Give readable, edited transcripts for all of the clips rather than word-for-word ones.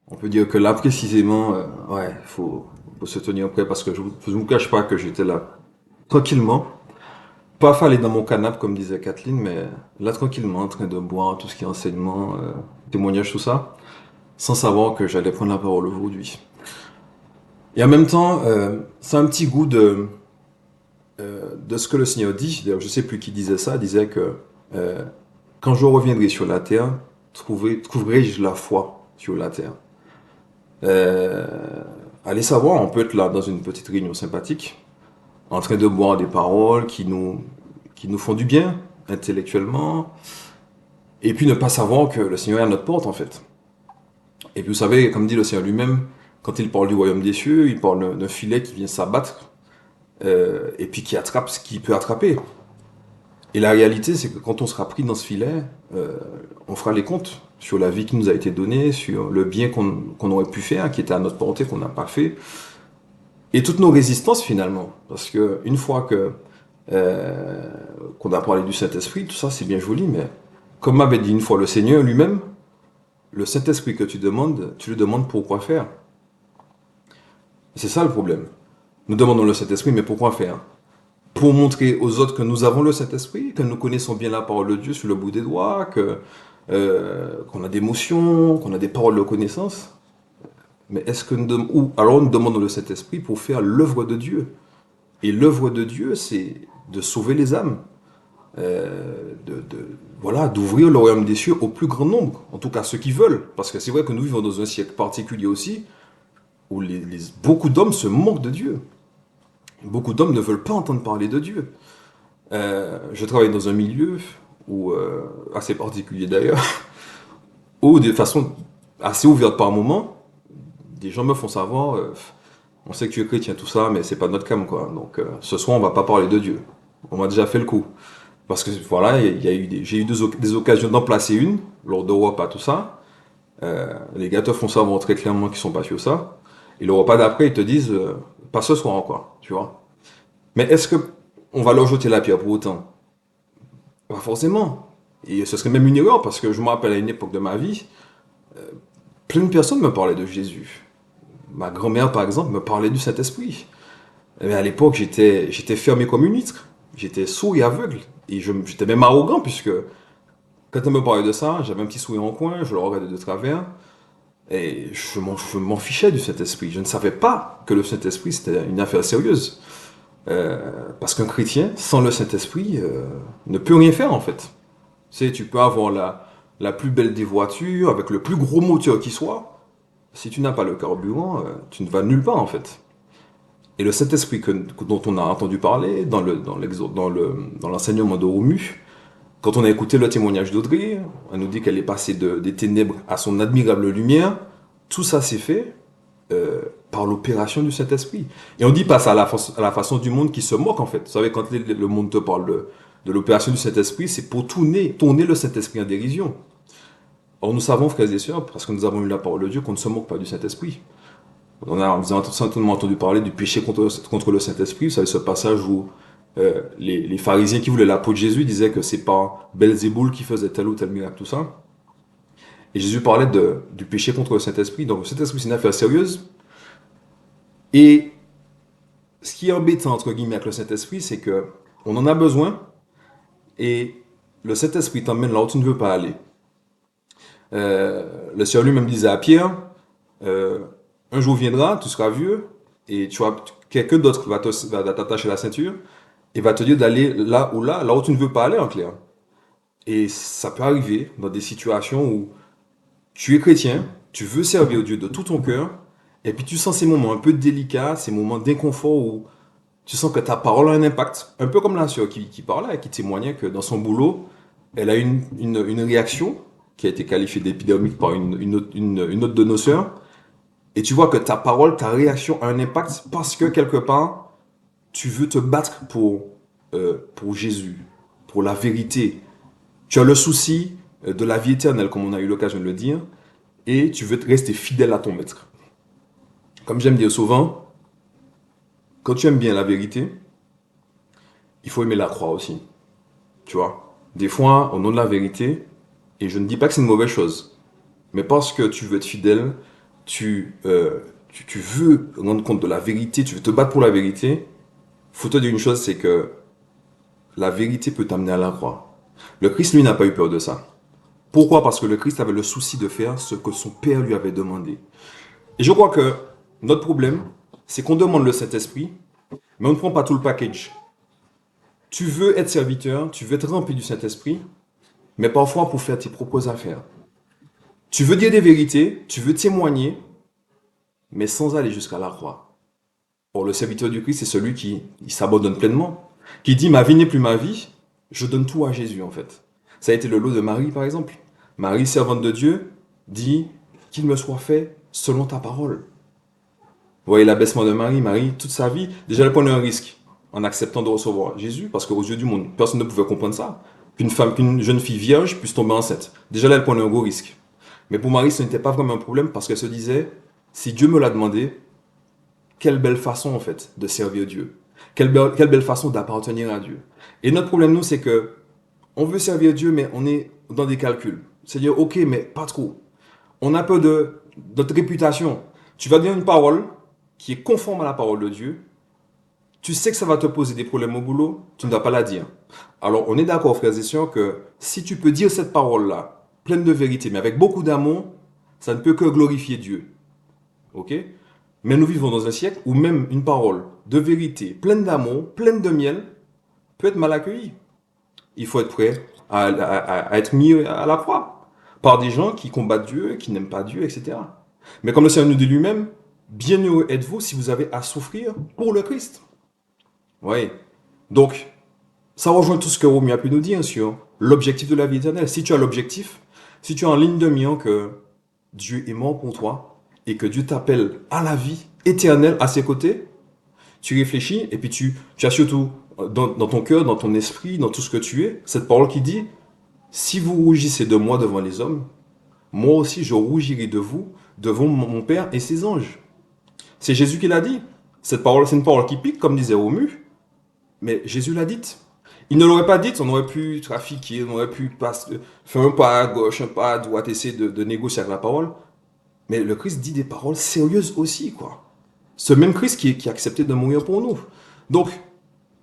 On peut dire que là, précisément, ouais, faut se tenir prêt parce que je vous cache pas que j'étais là tranquillement. Pas affalé dans mon canapé, comme disait Kathleen, mais là, tranquillement, en train de boire tout ce qui est enseignement, témoignage, tout ça, sans savoir que j'allais prendre la parole aujourd'hui. Et en même temps, c'est un petit goût de ce que le Seigneur dit. D'ailleurs, je sais plus qui disait ça, il disait que euh, quand je reviendrai sur la terre, trouverai-je la foi sur la terre. Euh, Allez savoir, on peut être là dans une petite réunion sympathique, en train de boire des paroles qui nous font du bien intellectuellement, et puis ne pas savoir que le Seigneur est à notre porte en fait. Et puis vous savez, comme dit le Seigneur lui-même, quand il parle du royaume des cieux, il parle d'un filet qui vient s'abattre, et puis qui attrape ce qu'il peut attraper. Et la réalité, c'est que quand on sera pris dans ce filet, on fera les comptes sur la vie qui nous a été donnée, sur le bien qu'on aurait pu faire, qui était à notre portée, qu'on n'a pas fait, et toutes nos résistances finalement. Parce que une fois que euh, qu'on a parlé du Saint-Esprit, tout ça c'est bien joli, mais comme m'avait dit une fois le Seigneur lui-même, le Saint-Esprit que tu le demandes pourquoi faire. C'est ça le problème. Nous demandons le Saint-Esprit, mais pourquoi faire? Pour montrer aux autres que nous avons le Saint-Esprit, que nous connaissons bien la parole de Dieu sur le bout des doigts, que qu'on a des émotions, qu'on a des paroles de connaissance. Mais est-ce que ou alors nous demandons le Saint-Esprit pour faire l'œuvre de Dieu? Et l'œuvre de Dieu, c'est de sauver les âmes, voilà, d'ouvrir le royaume des cieux au plus grand nombre, en tout cas ceux qui veulent. Parce que c'est vrai que nous vivons dans un siècle particulier aussi, où beaucoup d'hommes se moquent de Dieu. Beaucoup d'hommes ne veulent pas entendre parler de Dieu. Je travaille dans un milieu où, assez particulier d'ailleurs, où de façon assez ouverte par moment, des gens me font savoir, on sait que tu es chrétien, tout ça, mais c'est pas notre cam, quoi. Donc ce soir, on va pas parler de Dieu. On m'a déjà fait le coup. Parce que voilà, j'ai eu des occasions d'en placer une, lors de repas, tout ça. Les gars te font savoir très clairement qu'ils sont pas sur ça. Et le repas d'après, ils te disent, pas ce soir encore, tu vois. Mais est-ce que on va leur jeter la pierre pour autant? Pas forcément. Et ce serait même une erreur, parce que je me rappelle à une époque de ma vie, plein de personnes me parlaient de Jésus. Ma grand-mère, par exemple, me parlait du Saint-Esprit. Mais à l'époque, j'étais fermé comme une huître. J'étais sourd et aveugle. Et j'étais même arrogant, puisque quand elle me parlait de ça, j'avais un petit sourire en coin, je le regardais de travers, et je m'en fichais du Saint-Esprit. Je ne savais pas que le Saint-Esprit, c'était une affaire sérieuse. Parce qu'un chrétien, sans le Saint-Esprit, ne peut rien faire, en fait. Tu sais, tu peux avoir la plus belle des voitures, avec le plus gros moteur qui soit. Si tu n'as pas le carburant, tu ne vas nulle part, en fait. Et le Saint-Esprit dont on a entendu parler dans l'enseignement de Romu, quand on a écouté le témoignage d'Audrey, elle nous dit qu'elle est passée des ténèbres à son admirable lumière. Tout ça s'est fait par l'opération du Saint-Esprit. Et on dit pas ça à la façon du monde qui se moque, en fait. Vous savez, quand le monde te parle de l'opération du Saint-Esprit, c'est pour tourner le Saint-Esprit en dérision. Or, nous savons, frères et sœurs, parce que nous avons eu la parole de Dieu, qu'on ne se moque pas du Saint-Esprit. Vous avez certainement entendu parler du péché contre le Saint-Esprit. Vous savez, ce passage où les pharisiens qui voulaient la peau de Jésus disaient que c'est pas Belzéboul qui faisait tel ou tel miracle, tout ça. Et Jésus parlait du péché contre le Saint-Esprit. Donc le Saint-Esprit, c'est une affaire sérieuse. Et ce qui est embêtant, entre guillemets, avec le Saint-Esprit, c'est que on en a besoin et le Saint-Esprit t'emmène là où tu ne veux pas aller. Le Seigneur lui-même disait à Pierre, euh, un jour viendra, tu seras vieux, et quelqu'un d'autre va t'attacher la ceinture et va te dire d'aller là où tu ne veux pas aller en clair. Et ça peut arriver dans des situations où tu es chrétien, tu veux servir Dieu de tout ton cœur, et puis tu sens ces moments un peu délicats, ces moments d'inconfort où tu sens que ta parole a un impact. Un peu comme la sœur qui parlait, qui témoignait que dans son boulot, elle a eu une réaction qui a été qualifiée d'épidermique par une autre de nos sœurs. Et tu vois que ta parole, ta réaction a un impact parce que quelque part, tu veux te battre pour Jésus, pour la vérité. Tu as le souci de la vie éternelle, comme on a eu l'occasion de le dire, et tu veux rester fidèle à ton maître. Comme j'aime dire souvent, quand tu aimes bien la vérité, il faut aimer la croix aussi. Tu vois, des fois, au nom de la vérité, et je ne dis pas que c'est une mauvaise chose, mais parce que tu veux être fidèle, tu veux rendre compte de la vérité, tu veux te battre pour la vérité, faut te dire une chose, c'est que la vérité peut t'amener à la croix. Le Christ, lui, n'a pas eu peur de ça. Pourquoi? Parce que le Christ avait le souci de faire ce que son Père lui avait demandé. Et je crois que notre problème, c'est qu'on demande le Saint-Esprit, mais on ne prend pas tout le package. Tu veux être serviteur, tu veux être rempli du Saint-Esprit, mais parfois pour faire tes propres affaires. Tu veux dire des vérités, tu veux témoigner, mais sans aller jusqu'à la croix. Or, le serviteur du Christ, c'est celui qui il s'abandonne pleinement, qui dit, ma vie n'est plus ma vie, je donne tout à Jésus en fait. Ça a été le lot de Marie par exemple. Marie, servante de Dieu, dit, qu'il me soit fait selon ta parole. Vous voyez l'abaissement de Marie. Marie, toute sa vie, déjà elle prenait un risque en acceptant de recevoir Jésus, parce qu'aux yeux du monde, personne ne pouvait comprendre ça. Qu'une jeune fille vierge puisse tomber enceinte. Déjà là, elle prenait un gros risque. Mais pour Marie, ce n'était pas vraiment un problème, parce qu'elle se disait, si Dieu me l'a demandé, quelle belle façon en fait de servir Dieu. Quelle belle façon d'appartenir à Dieu. Et notre problème, nous, c'est que on veut servir Dieu, mais on est dans des calculs. C'est-à-dire, ok, mais pas trop. On a peur de notre réputation. Tu vas dire une parole qui est conforme à la parole de Dieu. Tu sais que ça va te poser des problèmes au boulot, tu ne dois pas la dire. Alors, on est d'accord, frères et sœurs, que si tu peux dire cette parole-là, pleine de vérité, mais avec beaucoup d'amour, ça ne peut que glorifier Dieu. Ok? Mais nous vivons dans un siècle où même une parole de vérité, pleine d'amour, pleine de miel, peut être mal accueillie. Il faut être prêt à être mis à la croix par des gens qui combattent Dieu, qui n'aiment pas Dieu, etc. Mais comme le Seigneur nous dit lui-même, bienheureux êtes-vous si vous avez à souffrir pour le Christ. Oui. Donc, ça rejoint tout ce que Romain a pu nous dire sur l'objectif de la vie éternelle. Si tu as l'objectif, si tu as en ligne de mire que Dieu est mort pour toi et que Dieu t'appelle à la vie éternelle à ses côtés, tu réfléchis et puis tu as surtout dans ton cœur, dans ton esprit, dans tout ce que tu es, cette parole qui dit, si vous rougissez de moi devant les hommes, moi aussi je rougirai de vous devant mon Père et ses anges. C'est Jésus qui l'a dit. Cette parole, c'est une parole qui pique, comme disait Romu, mais Jésus l'a dite. Il ne l'aurait pas dite, on aurait pu trafiquer, on aurait pu faire un pas à gauche, un pas à droite, essayer de négocier avec la parole. Mais le Christ dit des paroles sérieuses aussi, quoi. Ce même Christ qui a accepté de mourir pour nous. Donc,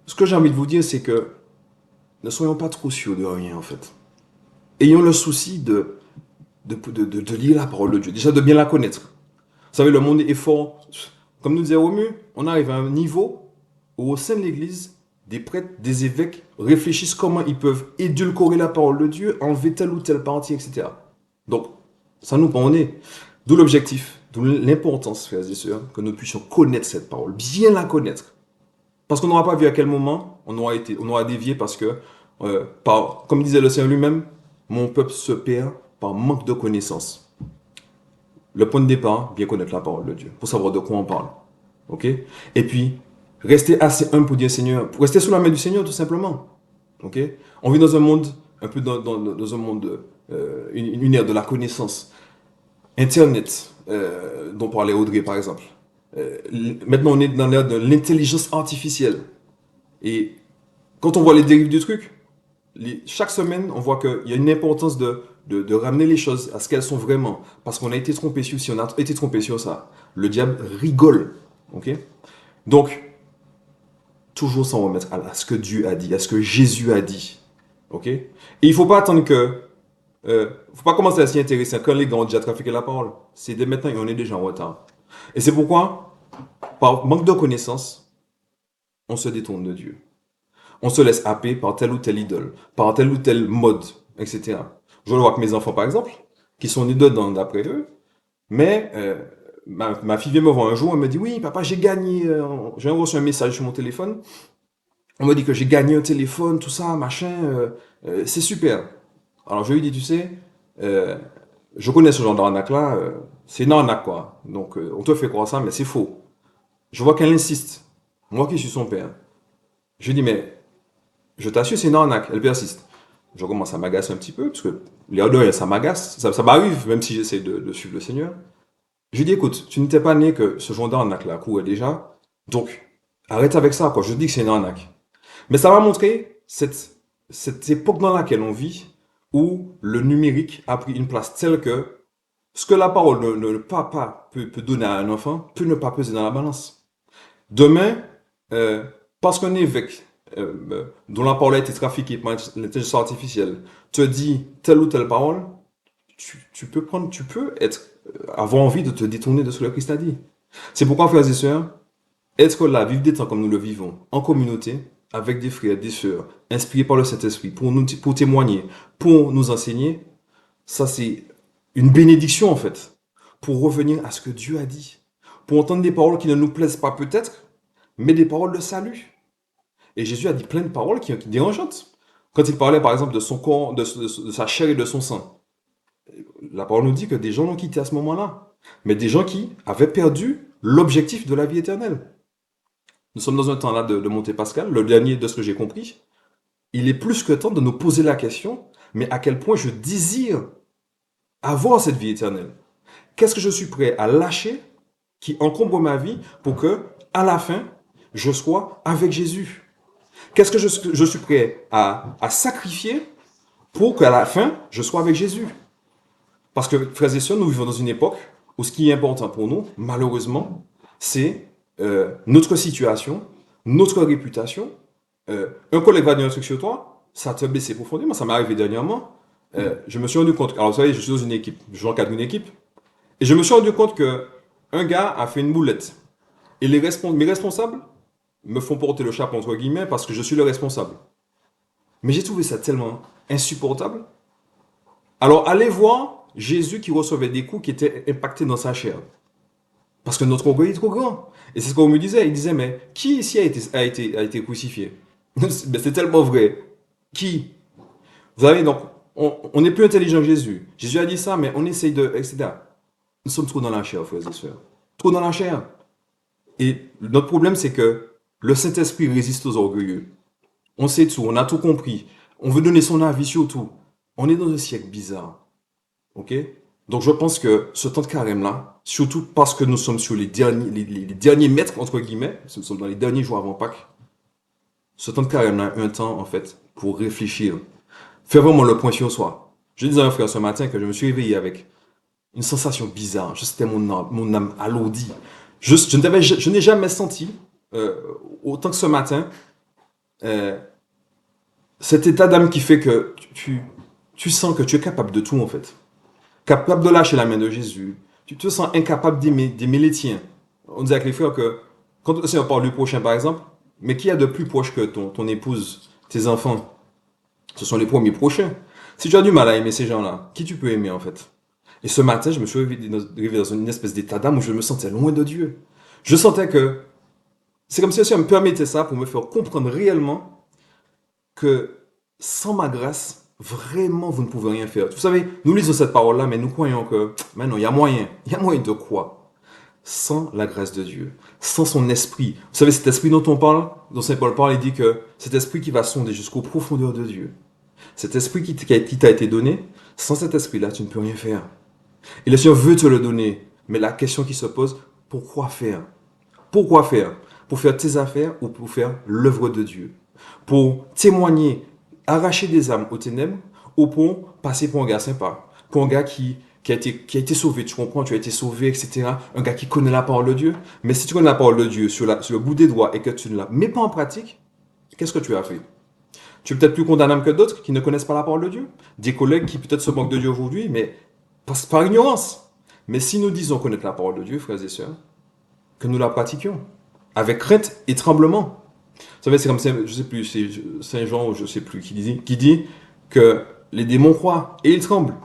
ce que j'ai envie de vous dire, c'est que ne soyons pas trop sûrs de rien, en fait. Ayons le souci de lire la parole de Dieu, déjà de bien la connaître. Vous savez, le monde est fort. Comme nous disait Romu, on arrive à un niveau où au sein de l'Église, des prêtres, des évêques réfléchissent comment ils peuvent édulcorer la parole de Dieu, enlever telle ou telle partie, etc. Donc, ça nous prend au nez. D'où l'objectif, d'où l'importance, frères et sœurs, que nous puissions connaître cette parole, bien la connaître. Parce qu'on n'aura pas vu à quel moment on aura dévié parce que, comme disait le Seigneur lui-même, mon peuple se perd par manque de connaissance. Le point de départ, bien connaître la parole de Dieu, pour savoir de quoi on parle. Ok? Et puis, rester assez humble pour dire Seigneur, pour rester sous la main du Seigneur, tout simplement. Ok? On vit dans un monde, un peu dans un monde, une ère de la connaissance. Internet, dont parlait Audrey par exemple. Maintenant, on est dans l'ère de l'intelligence artificielle. Et quand on voit les dérives du truc, chaque semaine, on voit qu'il y a une importance de ramener les choses à ce qu'elles sont vraiment. Parce qu'on a été trompé sur, si on a été trompé sur ça, le diable rigole. Ok? Donc, toujours s'en remettre à ce que Dieu a dit, à ce que Jésus a dit. Ok? Et il ne faut pas attendre que faut pas commencer à s'y intéresser quand les gars ont déjà trafiqué la parole. C'est dès maintenant et on est déjà en retard. Et c'est pourquoi, par manque de connaissances, on se détourne de Dieu. On se laisse happer par telle ou telle idole, par tel ou tel mode, etc. Je le vois avec mes enfants, par exemple, qui sont nés dedans d'après eux, mais ma fille vient me voir un jour, elle me dit, oui, papa, j'ai gagné, j'ai reçu un message sur mon téléphone, on me dit que j'ai gagné un téléphone, tout ça, machin, c'est super. Alors je lui dis, tu sais, euh, je connais ce genre d'arnaque-là, c'est une arnaque, quoi. Donc on te fait croire ça, mais c'est faux. Je vois qu'elle insiste. Moi qui suis son père. Je lui dis, mais je t'assure, c'est une arnaque. Elle persiste. Je commence à m'agacer un petit peu, parce que les odeurs, ça m'agace. Ça m'arrive, même si j'essaie de suivre le Seigneur. Je lui dis, écoute, tu n'étais pas né que ce genre d'arnaque-là courait déjà. Donc, arrête avec ça, quoi. Je dis que c'est une arnaque. Mais ça m'a montré cette époque dans laquelle on vit, où le numérique a pris une place telle que Ce que la parole le papa peut donner à un enfant peut ne pas peser dans la balance. Demain, parce qu'un évêque dont la parole a été trafiquée par l'intelligence artificielle te dit telle ou telle parole, tu peux avoir envie de te détourner de ce que le Christ a dit. C'est pourquoi, frères et sœurs, être là, vivre des temps comme nous le vivons, en communauté, avec des frères, des sœurs, inspirés par le Saint-Esprit, pour témoigner, pour nous enseigner, ça c'est une bénédiction en fait, pour revenir à ce que Dieu a dit, pour entendre des paroles qui ne nous plaisent pas peut-être, mais des paroles de salut. Et Jésus a dit plein de paroles qui dérangeantes. Quand il parlait par exemple de son corps, de sa chair et de son sang, la parole nous dit que des gens l'ont quitté à ce moment-là, mais des gens qui avaient perdu l'objectif de la vie éternelle. Nous sommes dans un temps là de Monte Pascal, le dernier de ce que j'ai compris. Il est plus que temps de nous poser la question, mais à quel point je désire avoir cette vie éternelle? Qu'est-ce que je suis prêt à lâcher qui encombre ma vie pour que, à la fin, je sois avec Jésus? Qu'est-ce que je suis prêt à sacrifier pour qu'à la fin, je sois avec Jésus? Parce que, frères et sœurs, nous vivons dans une époque où ce qui est important pour nous, malheureusement, c'est notre situation, notre réputation. Un collègue va dire un truc sur toi, ça te blesse profondément. Ça m'est arrivé dernièrement. Je me suis rendu compte, alors vous savez, je suis dans une équipe, je encadre une équipe, et je me suis rendu compte que un gars a fait une boulette. Et mes responsables me font porter le chapeau entre guillemets parce que je suis le responsable. Mais j'ai trouvé ça tellement insupportable. Alors allez voir Jésus qui recevait des coups qui étaient impactés dans sa chair. Parce que notre orgueil est trop grand. Et c'est ce qu'on me disait. Il disait, mais qui ici a été crucifié? Mais c'est tellement vrai. Qui? Vous savez, donc, on n'est plus intelligent que Jésus. Jésus a dit ça, mais on essaye de, etc. Nous sommes trop dans la chair, frères et sœurs. Trop dans la chair. Et notre problème, c'est que le Saint-Esprit résiste aux orgueilleux. On sait tout, on a tout compris. On veut donner son avis sur tout. On est dans un siècle bizarre. Ok? Donc je pense que ce temps de carême-là, surtout parce que nous sommes sur les derniers mètres, entre guillemets, nous sommes dans les derniers jours avant Pâques, ce temps de carême-là est un temps, en fait, pour réfléchir. Faire vraiment le point sur soi. Je disais à un frère ce matin que je me suis réveillé avec une sensation bizarre. C'était mon âme alourdie. Je n'ai jamais senti, autant que ce matin, euh, cet état d'âme qui fait que tu sens que tu es capable de tout, en fait. Capable de lâcher la main de Jésus. Tu te sens incapable d'aimer les tiens. On dit avec les frères que quand le Seigneur parle du prochain, par exemple, mais qui a de plus proche que ton épouse, tes enfants? Ce sont les premiers prochains. Si tu as du mal à aimer ces gens-là, qui tu peux aimer en fait? Et ce matin, je me suis réveillé dans une espèce d'état d'âme où je me sentais loin de Dieu. Je sentais que c'est comme si le Seigneur me permettait ça pour me faire comprendre réellement que sans ma grâce, vraiment, vous ne pouvez rien faire. Vous savez, nous lisons cette parole-là, mais nous croyons que, maintenant, il y a moyen. Il y a moyen de quoi? Sans la grâce de Dieu, sans son esprit. Vous savez, cet esprit dont on parle, dont Saint Paul parle, il dit que cet esprit qui va sonder jusqu'aux profondeurs de Dieu, cet esprit qui t'a été donné, sans cet esprit-là, tu ne peux rien faire. Et le Seigneur veut te le donner. Mais la question qui se pose, pourquoi faire? Pourquoi faire? Pour faire tes affaires ou pour faire l'œuvre de Dieu? Pour témoigner, arracher des âmes aux ténèbres ou pour passer pour un gars sympa? Pour un gars qui a été sauvé, tu comprends, tu as été sauvé, etc. Un gars qui connaît la parole de Dieu. Mais si tu connais la parole de Dieu sur le bout des doigts et que tu ne la mets pas en pratique, qu'est-ce que tu as fait? Tu es peut-être plus condamnable que d'autres qui ne connaissent pas la parole de Dieu. Des collègues qui peut-être se moquent de Dieu aujourd'hui, mais par ignorance. Mais si nous disons connaître la parole de Dieu, frères et sœurs, que nous la pratiquions, avec crainte et tremblement. Vous savez, c'est comme, je sais plus, c'est Saint Jean ou je sais plus qui dit que les démons croient et ils tremblent.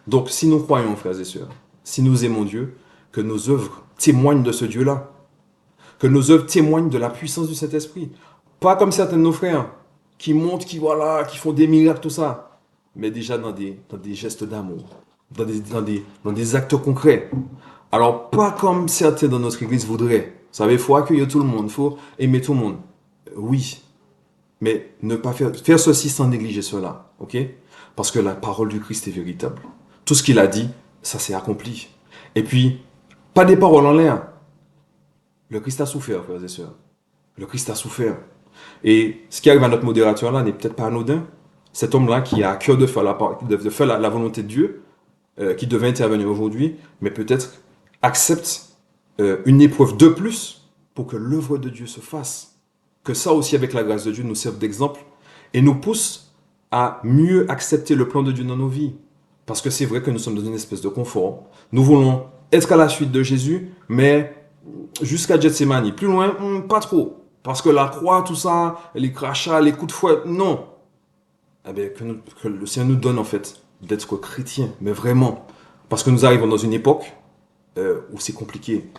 Donc, si nous croyons, frères et sœurs, si nous aimons Dieu, que nos œuvres témoignent de ce Dieu-là, que nos œuvres témoignent de la puissance du Saint-Esprit. Pas comme certains de nos frères, qui montent, qui font des miracles, tout ça, mais déjà dans des gestes d'amour, dans des actes concrets. Alors, pas comme certains dans notre église voudraient. Vous savez, il faut accueillir tout le monde, il faut aimer tout le monde. Oui, mais ne pas faire ceci sans négliger cela, ok? Parce que la parole du Christ est véritable. Tout ce qu'il a dit, ça s'est accompli. Et puis, pas des paroles en l'air. Le Christ a souffert, frères et sœurs. Le Christ a souffert. Et ce qui arrive à notre modérateur là n'est peut-être pas anodin. Cet homme-là qui a à cœur de faire la volonté de Dieu, qui devait intervenir aujourd'hui, mais peut-être accepte une épreuve de plus pour que l'œuvre de Dieu se fasse. Que ça aussi, avec la grâce de Dieu, nous serve d'exemple et nous pousse à mieux accepter le plan de Dieu dans nos vies. Parce que c'est vrai que nous sommes dans une espèce de confort. Nous voulons être à la suite de Jésus, mais jusqu'à Gethsemane. Plus loin, pas trop. Parce que la croix, tout ça, les crachats, les coups de fouet, non. Eh bien, que le Seigneur nous donne en fait d'être chrétiens, mais vraiment. Parce que nous arrivons dans une époque où c'est compliqué.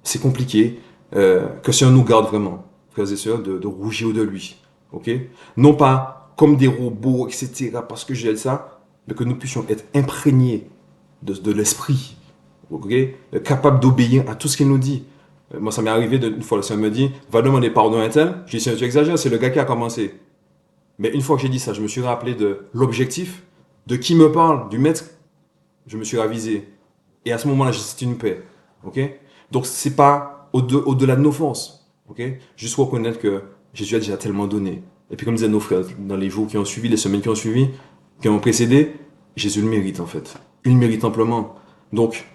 C'est compliqué. Que le Seigneur nous garde vraiment, frères et sœurs, de rougir de lui. Ok? Non pas comme des robots, etc. Parce que j'ai ça, mais que nous puissions être imprégnés de l'esprit. Ok? Capables d'obéir à tout ce qu'il nous dit. Moi, ça m'est arrivé une fois, le Seigneur me dit, va demander pardon à un tel. J'ai dit, Seigneur, tu exagères, c'est le gars qui a commencé. Mais une fois que j'ai dit ça, je me suis rappelé de l'objectif, de qui me parle, du maître. Je me suis ravisé. Et à ce moment-là, c'est une paix. Ok? Donc, c'est pas au-delà de nos forces. Ok? Juste reconnaître que Jésus a déjà tellement donné. Et puis, comme disaient nos frères, dans les jours qui ont suivi, les semaines qui ont suivi, qui ont précédé, Jésus le mérite en fait. Il le mérite amplement. Donc,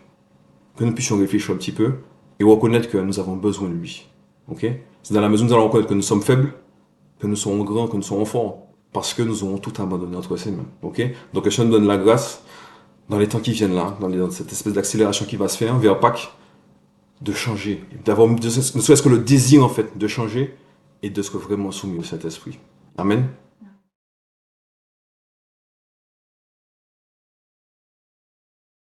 que nous puissions réfléchir un petit peu et reconnaître que nous avons besoin de lui. Ok? C'est dans la mesure où nous allons reconnaître que nous sommes faibles, que nous serons grands, que nous serons forts, parce que nous aurons tout abandonné entre ses mains. Ok? Donc, que Dieu nous donne la grâce dans les temps qui viennent là, dans cette espèce d'accélération qui va se faire vers Pâques, de changer, d'avoir ne serait-ce que le désir en fait de changer et de se vraiment soumis au Saint-Esprit. Amen.